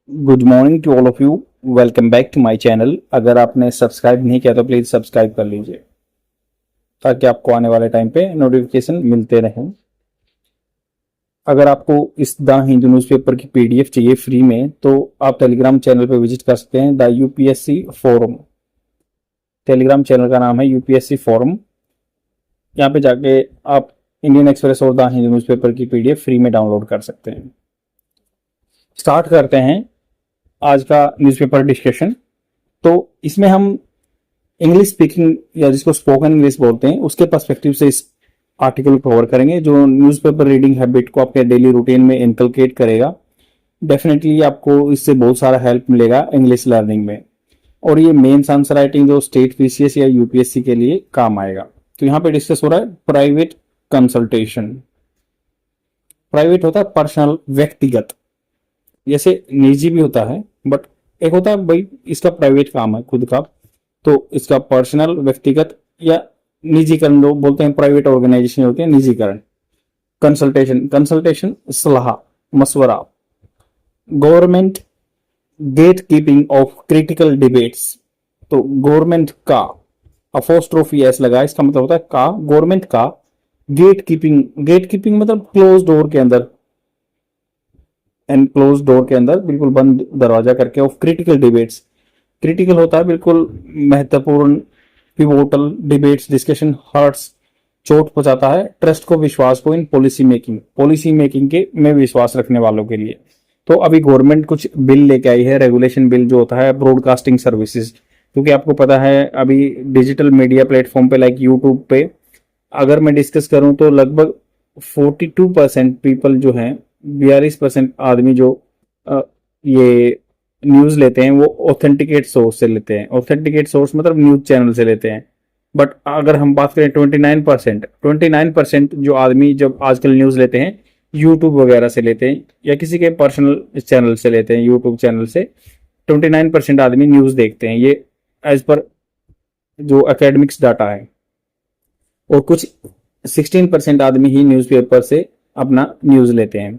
Good morning to all of you. Welcome back to my channel. अगर आपने subscribe नहीं किया तो प्लीज सब्सक्राइब कर लीजिए ताकि आपको आने वाले टाइम पे नोटिफिकेशन मिलते रहें। अगर आपको इस द हिंदू न्यूज़पेपर की पीडीएफ चाहिए फ्री में तो आप टेलीग्राम चैनल पे विजिट कर सकते हैं। The UPSC forum, Telegram channel का नाम है यूपीएससी फोरम। यहाँ पे जाके आप इंडियन एक्सप्रेस और द हिंदू न्यूज़पेपर की पीडीएफ फ्री में डाउनलोड कर सकते हैं। स्टार्ट करते हैं आज का न्यूज़पेपर डिस्कशन। तो इसमें हम इंग्लिश स्पीकिंग या जिसको स्पोकन इंग्लिश बोलते हैं उसके पर्सपेक्टिव से इस आर्टिकल को कवर करेंगे, जो न्यूज़पेपर रीडिंग हैबिट को आपके डेली रूटीन में इनकलकेट करेगा। डेफिनेटली आपको इससे बहुत सारा हेल्प मिलेगा इंग्लिश लर्निंग में, और ये मेंस आंसर राइटिंग जो स्टेट पीसीएस या यूपीएससी के लिए काम आएगा। तो यहाँ पे डिस्कस हो रहा है प्राइवेट कंसल्टेशन। प्राइवेट होता है पर्सनल, व्यक्तिगत, जैसे निजी भी होता है, बट एक होता है भाई इसका प्राइवेट काम है खुद का, तो इसका पर्सनल, व्यक्तिगत या निजीकरण जो बोलते हैं, प्राइवेट ऑर्गेनाइजेशन होती है निजीकरण। कंसल्टेशन, कंसल्टेशन सलाह मशवरा। Government gatekeeping of critical debates. तो गवर्नमेंट का अपोस्ट्रोफी एस लगा, इसका मतलब होता है का, गवर्नमेंट का गेट कीपिंग। गेट कीपिंग मतलब क्लोज डोर के अंदर, एंड क्लोज डोर के अंदर बिल्कुल बंद दरवाजा करके, ऑफ क्रिटिकल डिबेट्स। क्रिटिकल होता है बिल्कुल महत्वपूर्ण, पिवोटल डिबेट्स डिस्कशन हर्ट्स, चोट पहुंचाता है ट्रस्ट को, विश्वास को in policy making, policy making के में विश्वास रखने वालों के लिए। तो अभी गवर्नमेंट कुछ बिल लेके आई है, रेगुलेशन बिल जो होता है ब्रॉडकास्टिंग सर्विसेज, क्योंकि आपको पता है अभी डिजिटल मीडिया प्लेटफॉर्म पे लाइक यूट्यूब पे अगर मैं डिस्कस करूं तो लगभग 42% पीपल जो हैं, 42% आदमी जो ये न्यूज लेते हैं वो ऑथेंटिकेट सोर्स से लेते हैं। ऑथेंटिकेट सोर्स मतलब न्यूज चैनल से लेते हैं। बट अगर हम बात करें 29% जो आदमी जब आजकल न्यूज लेते हैं यूट्यूब वगैरह से लेते हैं या किसी के पर्सनल चैनल से लेते हैं, यूट्यूब चैनल से 29% आदमी न्यूज देखते हैं, ये एज पर जो एकेडमिक्स डाटा है। और कुछ 16% आदमी ही न्यूज़पेपर से अपना न्यूज लेते हैं।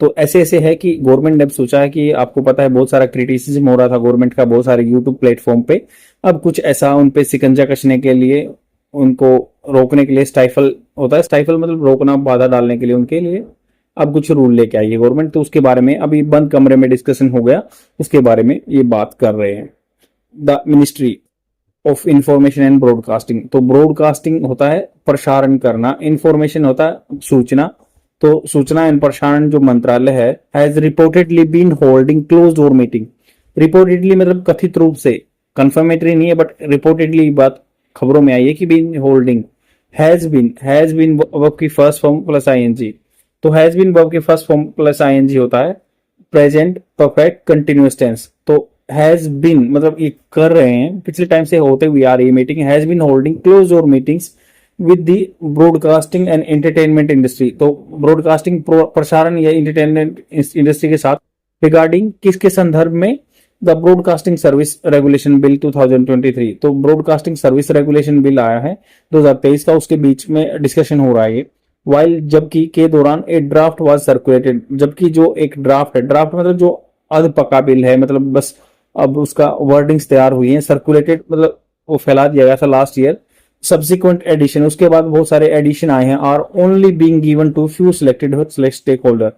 तो ऐसे ऐसे है कि गवर्नमेंट ने सोचा है कि आपको पता है बहुत सारा क्रिटिसिज्म हो रहा था गवर्नमेंट का बहुत सारे यूट्यूब प्लेटफॉर्म पे, अब कुछ ऐसा उन पे शिकंजा कसने के लिए, उनको रोकने के लिए, स्टाइफल होता है, स्टाइफल मतलब रोकना, बाधा डालने के लिए उनके लिए अब कुछ रूल लेके आई है गवर्नमेंट। तो उसके बारे में अभी बंद कमरे में डिस्कशन हो गया, उसके बारे में ये बात कर रहे हैं। The ministry of information and broadcasting. तो ब्रॉडकास्टिंग होता है प्रसारण करना, इंफॉर्मेशन होता है सूचना। तो सूचना एवं प्रसारण जो मंत्रालय है has reportedly been holding close door meeting. Reportedly मतलब कथित रूप से, कंफर्मेटरी नहीं है बट रिपोर्टेडली बात खबरों में आई है कि been holding. Has been verb की फर्स्ट फॉर्म प्लस आईएनजी। तो हैज बीन वर्ब की फर्स्ट फॉर्म प्लस आईएनजी होता है प्रेजेंट परफेक्ट कंटिन्यूअस टेंस। तो हैज बीन मतलब ये कर रहे हैं, पिछले टाइम से होते हुए आ रही है meeting. Has been holding close door meetings with the broadcasting and entertainment industry. तो ब्रॉडकास्टिंग प्रसारण या एंटरटेनमेंट इंडस्ट्री के साथ रिगार्डिंग किसके संदर्भ में, the broadcasting service regulation bill 2023। तो ब्रॉडकास्टिंग सर्विस रेगुलेशन बिल आया है 2023 का, उसके बीच में डिस्कशन हो रहा है ये। वाइल जबकि के दौरान ए ड्राफ्ट वाज सर्कुलेटेड, जबकि जो एक ड्राफ्ट है, ड्राफ्ट मतलब जो अध पका बिल है, मतलब बस अब उसका वर्डिंग्स तैयार हुई है, सर्कुलेटेड मतलब वो फैला दिया गया था लास्ट ईयर। सब्सिक्वेंट एडिशन, उसके बाद बहुत सारे एडिशन आए हैं, are only being given to few selected stakeholder.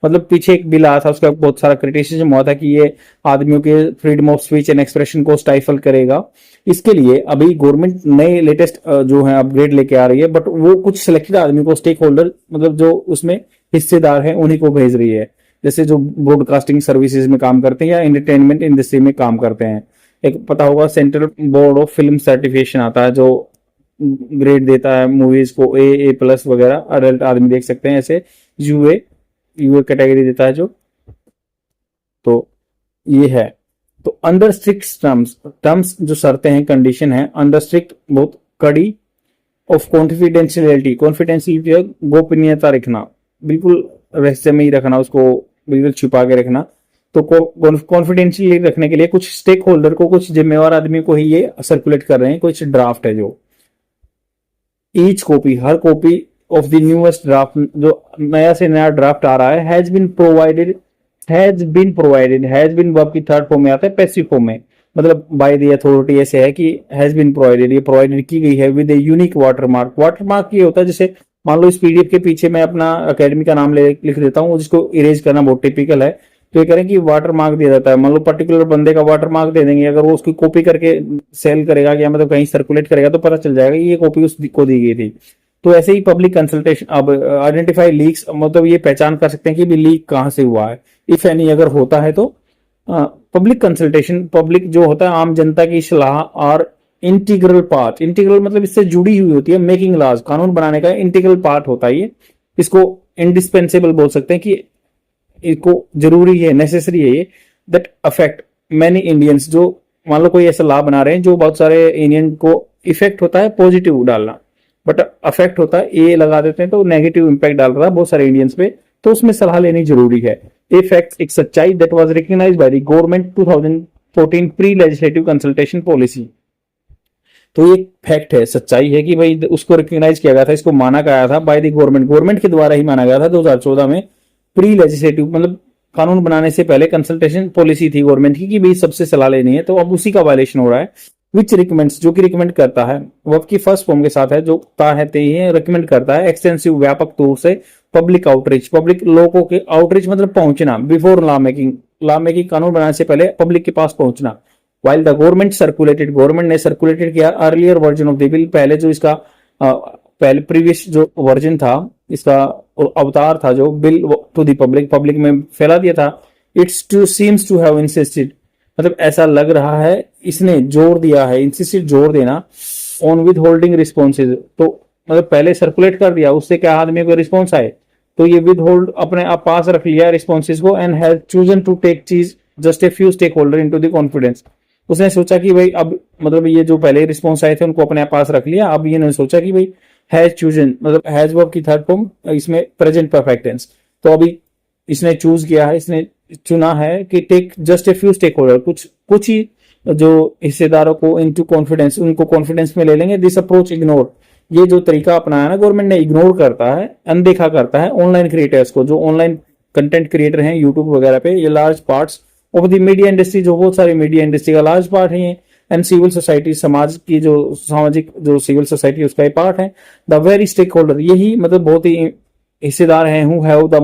मतलब पीछे एक बिल आया था, उसका बहुत सारा क्रिटिसिज्म हुआ था कि ये आदमियों के freedom of speech and expression को स्टाइफल करेगा। इसके लिए अभी गवर्नमेंट नए लेटेस्ट जो है अपग्रेड लेके आ रही है, बट वो कुछ सिलेक्टेड आदमी को, स्टेक होल्डर मतलब जो उसमें हिस्सेदार है, उन्हीं को भेज रही है, जैसे जो ब्रॉडकास्टिंग सर्विसेज में काम करते हैं या एंटरटेनमेंट इंडस्ट्री में काम करते हैं। एक पता होगा central board of film certification आता है जो ग्रेड देता है मूवीज को, ए प्लस वगैरह, अडल्ट आदमी देख सकते हैं, ऐसे यूए कैटेगरी देता है जो। तो ये है। तो अंडर स्ट्रिक्ट टर्म्स जो शर्तें हैं, कंडीशन है, अंडर स्ट्रिक्ट बहुत कड़ी, ऑफ कॉन्फिडेंशियलिटी, कॉन्फिडेंशियलिटी गोपनीयता रखना, बिल्कुल रहस्य में ही रखना, उसको बिल्कुल छुपा के रखना। तो कॉन्फिडेंशियली रखने के लिए कुछ स्टेक होल्डर को, कुछ जिम्मेवार आदमी को ही ये सर्कुलेट कर रहे हैं, कुछ ड्राफ्ट है जो। ईच कॉपी, हर copy of the newest draft, जो नया से नया ड्राफ्ट आ रहा है, has been provided has been provided, has been verb की थर्ड फॉर्म में आता है, पैसिव फॉर्म में, मतलब बाय द अथॉरिटी ऐसे है कि हैज बीन प्रोवाइडेड, ये प्रोवाइडेड की गई है with a unique watermark. Watermark ये होता है जैसे मान लो इस पीडीएफ के पीछे मैं अपना अकेडमी का नाम लिख देता हूँ, जिसको इरेज करना बहुत टिपिकल है, तो ये करें कि वाटर मार्क दिया जाता है, मान लो पर्टिकुलर बंदे का वाटर मार्क दे देंगे, अगर वो उसकी कॉपी करके सेल करेगा या मतलब कहीं सर्कुलेट करेगा तो पता चल जाएगा ये कॉपी उसको दी गई थी। तो ऐसे ही पब्लिक कंसल्टेशन, अब आइडेंटिफाई लीक्स, मतलब ये पहचान कर सकते हैं कि भी लीक कहाँ से हुआ है, इफ एनी अगर होता है तो। पब्लिक कंसल्टेशन, पब्लिक जो होता है आम जनता की सलाह और इंटीग्रल पार्ट, इंटीग्रल मतलब इससे जुड़ी हुई होती है, मेकिंग लॉज, कानून बनाने का इंटीग्रल पार्ट होता है ये, इसको इंडिस्पेंसेबल बोल सकते हैं कि इसको जरूरी है, नेसेसरी है ये, दैट अफेक्ट मैनी इंडियंस, जो मान लो कोई ऐसा लॉ बना रहे हैं जो बहुत सारे इंडियन को इफेक्ट होता है पॉजिटिव डालना, बट अफेक्ट होता है ए लगा देते हैं तो नेगेटिव इंपैक्ट डाल रहा है बहुत सारे इंडियंस पे, तो उसमें सलाह लेनी जरूरी है। ए फैक्ट, एक सच्चाई, that was recognised by the government 2014 pre legislative consultation policy. तो ये फैक्ट है, सच्चाई है कि भाई उसको रिकॉग्नाइज किया गया था, इसको माना गया था बाय द गवर्नमेंट, गवर्नमेंट के द्वारा ही माना गया था 2014 में, प्री लेजिस्लेटिव मतलब कानून बनाने से पहले कंसल्टेशन पॉलिसी थी गवर्नमेंट की कि भाई सबसे सलाह लेनी है, तो अब उसी का वायलेशन हो रहा है। विच रिकमेंड्स, जो कि रिकमेंड करता है, वर्ब की फर्स्ट फॉर्म के साथ है, जो ता है ते ही रिकमेंड करता है, एक्सटेंसिव व्यापक तौर से पब्लिक आउटरीच, पब्लिक लोगों के आउटरीच मतलब पहुंचना, before law making, law making कानून बनाने से पहले पब्लिक के पास पहुंचना। While the government circulated, government ने सर्कुलेटेड किया earlier version of the bill, पहले जो इसका पहले प्रीवियस जो वर्जन था इसका अवतार था जो bill to the public, public में फैला दिया था। It's to seems to have insisted, मतलब ऐसा लग रहा है इसने जोर दिया है, इंसिस्टेड जोर देना, ऑन विद होल्डिंग रिस्पॉन्सेज, तो मतलब पहले सर्कुलेट कर दिया, उससे क्या आदमी को रिस्पॉन्स आए, तो ये विद होल्ड अपने आप पास रख लिया रिस्पॉन्सेज को, and has chosen to take चीज just a few stakeholder into the confidence. उसने सोचा कि भाई अब मतलब ये जो पहले रिस्पॉन्स आए थे उनको अपने पास रख लिया, अब ये ने सोचा कि भाई हैज चूजन, मतलब हैज वर्ब की थर्ड फॉर्म इसमें प्रेजेंट परफेक्ट टेंस, तो अभी इसने चूज किया है, इसने चुना है कि take just a few stakeholder, कुछ ही जो हिस्सेदारों को इनटू कॉन्फिडेंस, उनको कॉन्फिडेंस में ले लेंगे। दिस अप्रोच इग्नोर, ये जो तरीका अपनाया ना गवर्नमेंट ने, इग्नोर करता है, अनदेखा करता है ऑनलाइन क्रिएटर्स को, जो ऑनलाइन कंटेंट क्रिएटर हैं यूट्यूब वगैरह पे, ये large parts of the media industry, जो बहुत सारी मीडिया इंडस्ट्री का लार्ज पार्ट है, एंड सिविल सोसाइटी, समाज की जो सामाजिक जो सिविल सोसाइटी उसका ही पार्ट है। द वेरी स्टेक होल्डर, यही मतलब बहुत ही हिस्सेदार हैं, who have the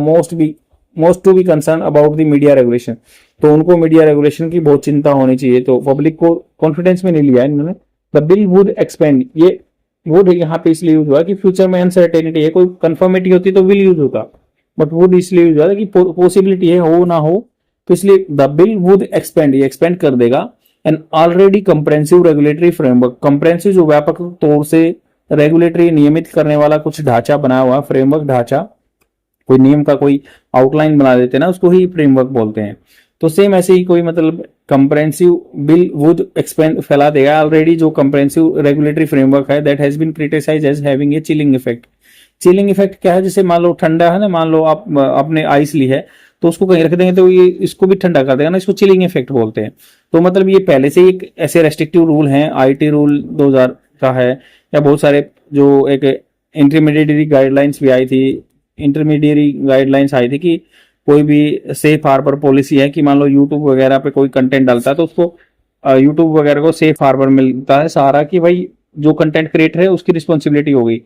most to be concern about the media regulation, तो उनको मीडिया रेगुलेशन की बहुत चिंता होनी चाहिए, तो पब्लिक को कॉन्फिडेंस में नहीं लिया है इन्होंने। द बिल वुड एक्सपेंड, ये वुड यहाँ पे इसलिए यूज हुआ कि फ्यूचर में अनसर्टेनिटी है, कोई कंफर्मिटी होती तो विल यूज होता, बट वुड इसलिए यूज हुआ कि पॉसिबिलिटी है हो ना हो, तो इसलिए द बिल वुड एक्सपेंड, ये एक्सपेंड कर देगा an already comprehensive regulatory framework, comprehensive जो व्यापक तौर से रेगुलेटरी नियमित करने वाला कुछ ढांचा बना हुआ, फ्रेमवर्क ढांचा, कोई नियम का कोई आउटलाइन बना देते हैं ना, उसको ही फ्रेमवर्क बोलते हैं। तो सेम ऐसे ही कोई मतलब कंप्रेहेंसिव बिल वुड एक्सपेंड फैला देगा ऑलरेडी जो कंप्रेहेंसिव रेगुलेटरी फ्रेमवर्क है, that has been criticised as having a chilling effect. Chilling effect क्या है, जैसे मान लो ठंडा है ना, मान लो आप आपने आइस ली है तो उसको कहीं रख देंगे तो ये इसको भी ठंडा कर देगा ना, इसको चिलिंग इफेक्ट बोलते हैं। तो मतलब ये पहले से एक ऐसे रेस्ट्रिक्टिव रूल हैं, आईटी रूल 2000 का है, या बहुत सारे जो एक इंटरमीडिएटरी गाइडलाइंस भी आई थी, इंटरमीडिएटरी गाइडलाइंस आई थी कि कोई भी सेफ हार्बर पॉलिसी है कि मान लो यूट्यूब वगैरह पे कोई कंटेंट डालता है तो उसको यूट्यूब वगैरह को सेफ हार्बर मिलता है सहारा कि भाई जो कंटेंट क्रिएटर है उसकी रिस्पॉन्सिबिलिटी होगी,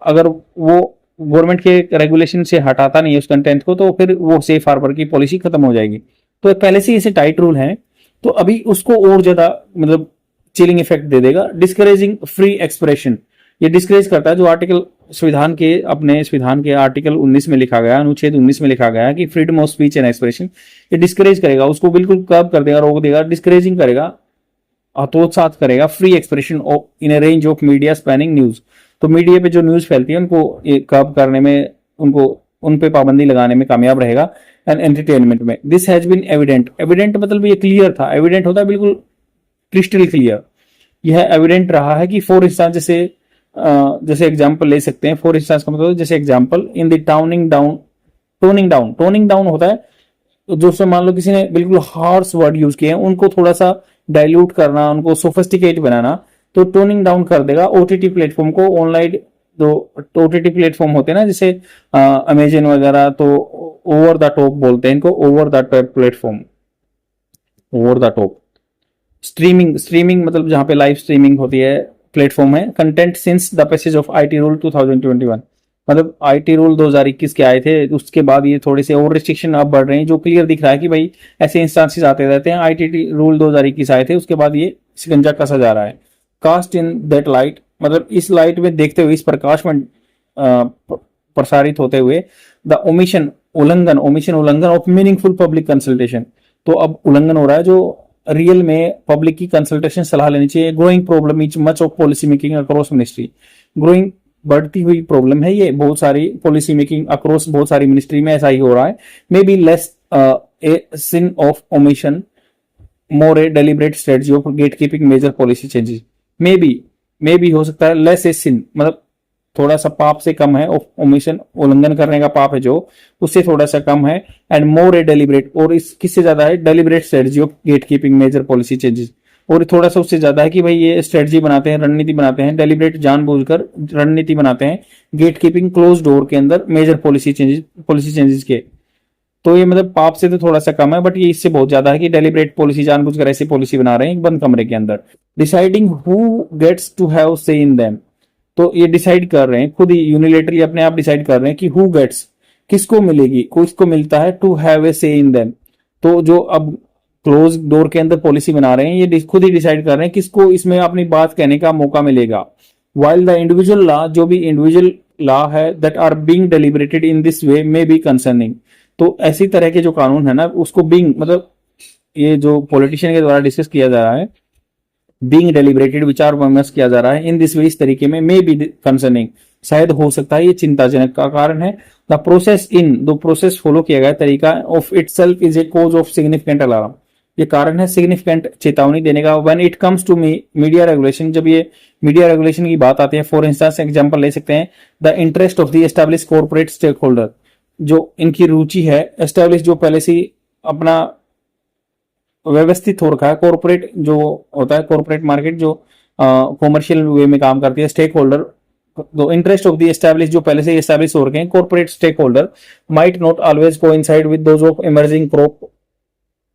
अगर वो गवर्नमेंट के रेगुलेशन से हटाता नहीं है उस कंटेंट को तो फिर वो सेफ हार्बर की पॉलिसी खत्म हो जाएगी। तो पहले से ऐसे टाइट रूल हैं, तो अभी उसको और ज्यादा मतलब चिलिंग इफेक्ट दे देगा। डिस्करेजिंग फ्री एक्सप्रेशन, ये डिस्करेज करता है जो आर्टिकल संविधान के अपने संविधान के आर्टिकल 19 में लिखा गया, अनुच्छेद 19 में लिखा गया है कि freedom of speech and expression, ये डिस्करेज करेगा, उसको बिल्कुल कर्ब कर देगा, रोक देगा, डिस्करेजिंग करेगा, हतोत्साहित करेगा free expression in A range of media spanning news. तो मीडिया पे जो न्यूज फैलती है उनको ये कर्ब करने में, उनको उन पे पाबंदी लगाने में कामयाब रहेगा। एंड एंटरटेनमेंट में this has been evident, evident मतलब ये क्लियर था, एविडेंट होता है बिल्कुल क्रिस्टल क्लियर, यह एविडेंट रहा है कि फॉर इंस्टांस जैसे एग्जांपल ले सकते हैं, फॉर इंस्टांस का मतलब जैसे example in the toning down होता है जो से मान लो किसी ने बिल्कुल हार्श वर्ड यूज किए हैं उनको थोड़ा सा डाइल्यूट करना, उनको सोफिस्टिकेट बनाना, तो टोनिंग डाउन कर देगा ओटीटी प्लेटफॉर्म को, ऑनलाइन जो ओटीटी प्लेटफॉर्म होते हैं ना, जैसे अमेजन वगैरह, तो ओवर द टॉप बोलते हैं इनको, over the top platform, over the top streaming, streaming मतलब जहां पे लाइव स्ट्रीमिंग होती है प्लेटफॉर्म है। Content since the passage of IT rule 2021, मतलब आईटी रूल 2021 के आए थे, उसके बाद ये थोड़े से और रिस्ट्रिक्शन अब बढ़ रहे हैं, जो क्लियर दिख रहा है कि भाई ऐसे इंस्टांसेस आते रहते हैं। आईटी रूल 2021 आए थे, उसके बाद ये शिकंजा कसा जा रहा है। कास्ट इन दैट लाइट, मतलब इस लाइट में देखते हुए, इस प्रकाश में प्रसारित होते हुए, द ओमिशन उल्लंघन, ओमिशन उल्लंघन ऑफ मीनिंगफुल पब्लिक कंसल्टेशन, तो अब उल्लंघन हो रहा है जो रियल में पब्लिक की कंसल्टेशन सलाह लेनी चाहिए। Growing problem is much of policy making across ministry, growing बढ़ती हुई प्रॉब्लम है ये, बहुत सारी पॉलिसी मेकिंग अक्रॉस बहुत सारी मिनिस्ट्री में ऐसा ही हो रहा है। Maybe less a sin of omission, more a deliberate strategy of gatekeeping major policy changes. Maybe हो सकता है लेस ए सिन, मतलब थोड़ा सा पाप से कम है, ओमिशन उल्लंघन करने का पाप है जो, उससे थोड़ा सा कम है। एंड मोर ए डेलिब्रेट, और इस किससे ज्यादा है, deliberate strategy of gatekeeping major policy changes, और थोड़ा सा उससे ज्यादा है कि भाई ये स्ट्रेटजी बनाते हैं, रणनीति बनाते हैं, डेलिब्रेट जानबूझकर रणनीति बनाते हैं गेट कीपिंग क्लोज डोर के अंदर मेजर पॉलिसी चेंजेस के। तो ये मतलब पाप से तो थोड़ा सा कम है, बट ये इससे बहुत ज्यादा है कि डेलिब्रेट पॉलिसी, जानबूझकर ऐसी पॉलिसी बना रहे हैं बंद कमरे के अंदर। Deciding who gets to have say in them, तो ये डिसाइड कर रहे हैं खुद ही, यूनिलेटरली अपने आप डिसाइड कर रहे हैं कि हु गेट्स, किसको मिलेगी, किसको मिलता है, टू हैव ए से इन देम। तो जो अब क्लोज डोर के अंदर पॉलिसी बना रहे हैं, ये खुद ही डिसाइड कर रहे हैं किसको इसमें अपनी बात कहने का मौका मिलेगा। वाइल द इंडिविजुअल लॉ, जो भी इंडिविजुअल लॉ है, that are being deliberated in this way may be concerning, तो ऐसी तरह के जो कानून है ना, उसको बीइंग मतलब ये जो पॉलिटिशियन के द्वारा डिस्कस किया जा रहा है, बीइंग डेलिब्रेटेड, विचार विमर्श किया जा रहा है, इन दिस वे, इस तरीके में, मे बी कंसर्निंग, शायद हो सकता है ये चिंताजनक का कारण है। द प्रोसेस इन, दो प्रोसेस फॉलो किया गया तरीका of itself is a cause of significant alarm, ये कारण है सिग्निफिकेंट चेतावनी देने का। When it comes to media regulation, जब ये मीडिया रेगुलेशन की बात आती है, फॉर इंस्टेंस एग्जांपल ले सकते हैं, the interest of the establish corporate stakeholder, जो इनकी रुचि है, एस्टैब्लिश जो पहले से अपना व्यवस्थित हो रखा है, कॉर्पोरेट जो होता है, कॉर्पोरेट मार्केट जो कॉमर्शियल वे में काम करती है, स्टेक होल्डर, तो इंटरेस्ट ऑफ द एस्टैब्लिश जो पहले से एस्टैब्लिश हो रखे हैं, corporate stakeholder might not always coincide with those of emerging crop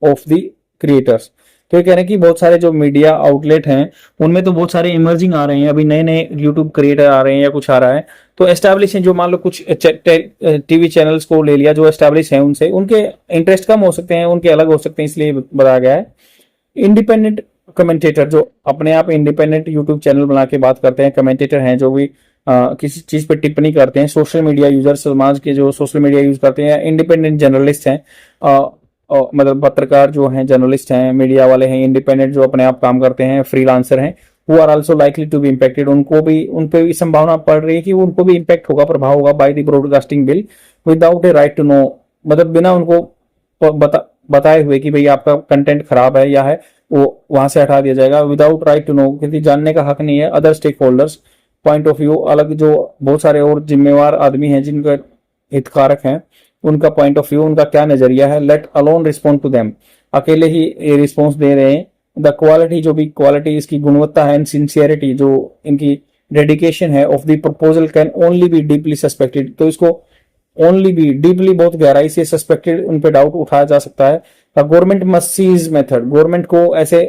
of the creators. तो ये कह रहे हैं कि बहुत सारे जो मीडिया आउटलेट हैं, उनमें तो बहुत सारे इमर्जिंग आ रहे हैं, अभी नए नए यूट्यूब क्रिएटर आ रहे हैं या कुछ आ रहा है, तो एस्टैब्लिश हैं, जो मान लो कुछ टीवी चैनल्स को ले लिया जो एस्टैब्लिश हैं, उनसे उनके इंटरेस्ट कम हो सकते हैं, उनके अलग हो सकते हैं, इसलिए बताया गया है। इंडिपेंडेंट कमेंटेटर, जो अपने आप इंडिपेंडेंट यूट्यूब चैनल बना के बात करते हैं, कमेंटेटर हैं जो भी किसी चीज पर टिप्पणी करते हैं, सोशल मीडिया यूजर, समाज के जो सोशल मीडिया यूज करते हैं, इंडिपेंडेंट जर्नलिस्ट हैं, मतलब पत्रकार जो हैं, जर्नलिस्ट हैं, मीडिया वाले हैं, इंडिपेंडेंट जो अपने आप काम करते हैं, फ्रीलांसर हैं, who are also likely to be impacted, उनको भी, उन पे भी संभावना पड़ रही है कि उनको भी इम्पैक्ट होगा, प्रभाव होगा by the broadcasting bill without a right to know, मतलब बिना उनको बताए हुए कि भाई आपका कंटेंट खराब है या है, वो वहां से हटा दिया जाएगा, विदाउट राइट टू नो, क्योंकि जानने का हक नहीं है। Other stakeholders point of view, अलग जो बहुत सारे और जिम्मेवार आदमी हैं जिनका हितकारक हैं, उनका पॉइंट ऑफ व्यू, उनका क्या नजरिया है, let alone respond to them, अकेले ही ये रिस्पॉन्स दे रहे हैं। द क्वालिटी, जो भी क्वालिटी, इसकी गुणवत्ता है, एंड सिंसियरिटी, जो इनकी डेडिकेशन है, of the proposal can only be deeply suspected, तो इसको ओनली बी डीपली, बहुत गहराई से सस्पेक्टेड, उन पे डाउट उठाया जा सकता है। The government must cease method, government को ऐसे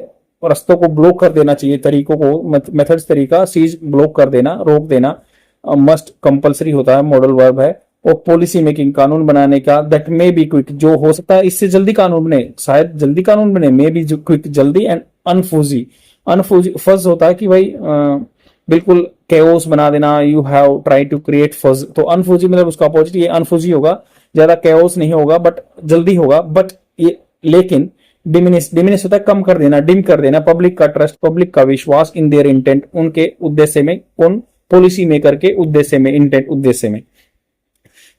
रस्तों को ब्लॉक कर देना चाहिए, तरीकों को, मेथड्स तरीका, सीज ब्लॉक कर देना, रोक देना, मस्ट कंपलसरी होता है, मॉडल वर्ब है। और पॉलिसी मेकिंग, कानून बनाने का, दैट मे बी क्विक, जो हो सकता है इससे जल्दी कानून बने, शायद जल्दी कानून बने, मे बी क्विक, जल्दी, एंड अनफूजी, फज होता है कि भाई बिल्कुल केओस बना देना, you have try to create fuss, तो अनफूजी मतलब उसका अपोजिट, ये अनफूजी होगा, ज्यादा केओस नहीं होगा, बट जल्दी होगा, बट ये, लेकिन डिमिनिश होता है कम कर देना, डिम कर देना, पब्लिक का ट्रस्ट, पब्लिक का विश्वास, इन देयर इंटेंट, उनके उद्देश्य में, कौन, पॉलिसी मेकर के उद्देश्य में, इंटेंट उद्देश्य में।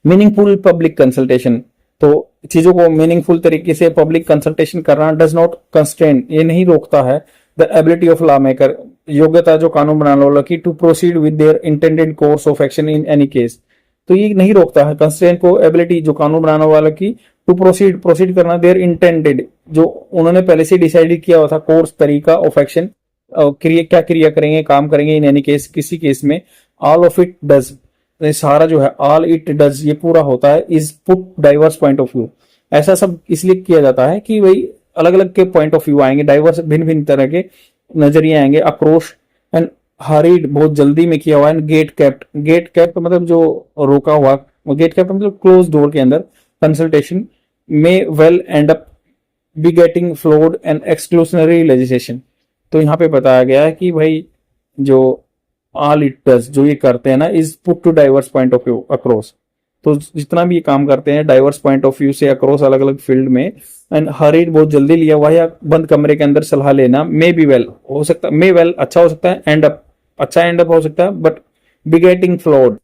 मीनिंगफुल पब्लिक कंसल्टेशन, तो चीजों को मीनिंगफुल तरीके से पब्लिक कंसल्टेशन करना, डज नॉट कंस्ट्रेन, ये नहीं रोकता है, the ability of lawmaker, योग्यता जो कानून बनाने वालों की, to proceed with their intended course of action in any case, तो ये नहीं रोकता है कंस्ट्रेन को, एबिलिटी जो कानून बनाने वालों की, टू प्रोसीड करना देयर इंटेंडेड, जो उन्होंने पहले से डिसाइड किया हुआ था, कोर्स, तरीका ऑफ एक्शन, क्या क्रिया करेंगे, काम करेंगे, इन एनी केस, किसी केस में, ऑल ऑफ इट डज, सारा जो है ऑल इट डज ये पूरा होता है is put diverse point of view. ऐसा सब इसलिए किया जाता है कि भाई अलग अलग के पॉइंट ऑफ व्यू आएंगे, डाइवर्स भिन्न भिन्न तरह के नजरिए आएंगे। अक्रोश एंड हरीड बहुत जल्दी में किया हुआ है। गेट कैप्ट, गेट कैप्ट मतलब जो रोका हुआ, गेट कैप्ट मतलब क्लोज डोर के अंदर कंसल्टेशन में will end up be getting flawed and exclusionary legislation. तो यहाँ पे बताया गया है कि भाई जो ऑल इट डज जो ये करते हैं ना is put to diverse point of view across. तो जितना भी ये काम करते हैं डाइवर्स पॉइंट ऑफ व्यू से अक्रॉस अलग अलग फील्ड में। एंड हरीड बहुत जल्दी लिया हुआ या बंद कमरे के अंदर सलाह लेना। मे बी वेल हो सकता है, मे वेल अच्छा हो सकता है, एंड अप अच्छा एंड अप हो सकता है, बट बिगेटिंग फ्लॉड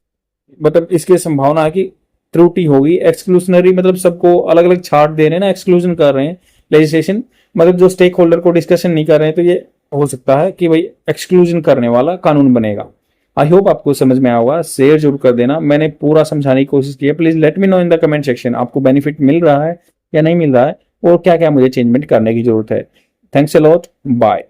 मतलब इसकी संभावना है कि त्रुटि होगी। एक्सक्लूशनरी मतलब सबको अलग अलग छाट दे रहे हैं ना, एक्सक्लूजन कर रहे हैं। लेजिस्लेशन मतलब जो स्टेक होल्डर को डिस्कशन नहीं कर रहे हैं, तो ये हो सकता है कि भाई एक्सक्लूजन करने वाला कानून बनेगा। आई होप आपको समझ में आया होगा। शेयर जरूर कर देना, मैंने पूरा समझाने की कोशिश की है। Please let me know in the comment section आपको बेनिफिट मिल रहा है या नहीं मिल रहा है, और क्या क्या मुझे चेंजमेंट करने की जरूरत है। Thanks a lot, bye.